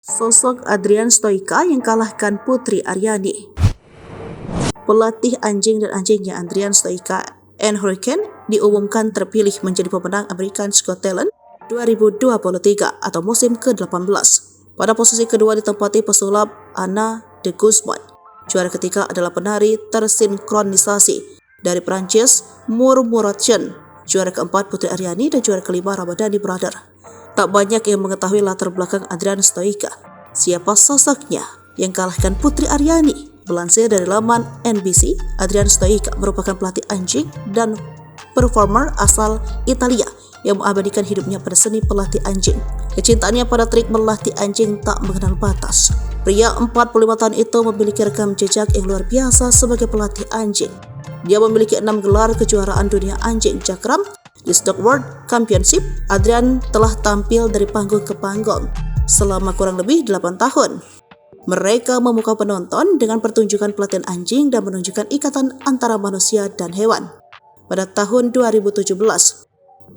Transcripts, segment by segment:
Sosok Adrian Stoica yang kalahkan Putri Aryani. Pelatih anjing dan anjingnya Adrian Stoica and Hurricane diumumkan terpilih menjadi pemenang America's Got Talent 2023 atau musim ke-18. Pada posisi kedua ditempati pesulap Anna de Guzman. Juara ketiga adalah penari tersinkronisasi dari Prancis Murmuration. Juara keempat Putri Aryani dan juara kelima Ramadhani Brother. Tak banyak yang mengetahui latar belakang Adrian Stoica. Siapa sosoknya yang kalahkan Putri Aryani? Melansir dari laman NBC, Adrian Stoica merupakan pelatih anjing dan performer asal Italia yang mengabadikan hidupnya pada seni pelatih anjing. Kecintaannya pada trik melatih anjing tak mengenal batas. Pria 45 tahun itu memiliki rekam jejak yang luar biasa sebagai pelatih anjing. Dia memiliki 6 gelar kejuaraan dunia anjing cakram. Di Stock World Championship, Adrian telah tampil dari panggung ke panggung selama kurang lebih 8 tahun. Mereka memukau penonton dengan pertunjukan pelatihan anjing dan menunjukkan ikatan antara manusia dan hewan. Pada tahun 2017,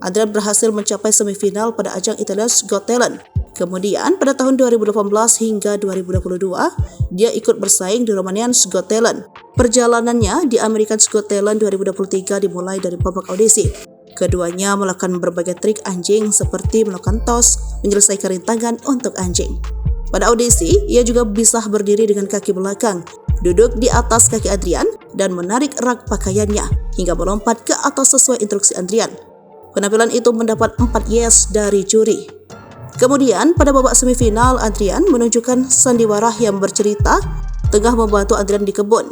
Adrian berhasil mencapai semifinal pada ajang Italia's Got Talent. Kemudian pada tahun 2018 hingga 2022, dia ikut bersaing di Romania's Got Talent. Perjalanannya di America's Got Talent 2023 dimulai dari babak audisi. Keduanya melakukan berbagai trik anjing seperti melakukan tos, menyelesaikan rintangan untuk anjing. Pada audisi, ia juga bisa berdiri dengan kaki belakang, duduk di atas kaki Adrian, dan menarik rak pakaiannya hingga melompat ke atas sesuai instruksi Adrian. Penampilan itu mendapat 4 yes dari juri. Kemudian pada babak semifinal, Adrian menunjukkan sandiwara yang bercerita tengah membantu Adrian di kebun.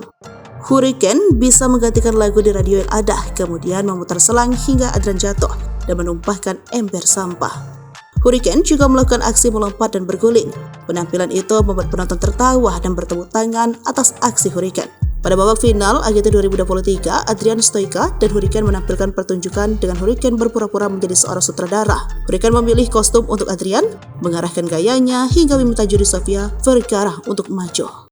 Hurricane bisa menggantikan lagu di radio yang ada, kemudian memutar selang hingga Adrian jatuh dan menumpahkan ember sampah. Hurricane juga melakukan aksi melompat dan berguling. Penampilan itu membuat penonton tertawa dan bertepuk tangan atas aksi Hurricane. Pada babak final AGT 2023, Adrian Stoica dan Hurricane menampilkan pertunjukan dengan Hurricane berpura-pura menjadi seorang sutradara. Hurricane memilih kostum untuk Adrian, mengarahkan gayanya hingga meminta juri Sofia Vergara untuk maju.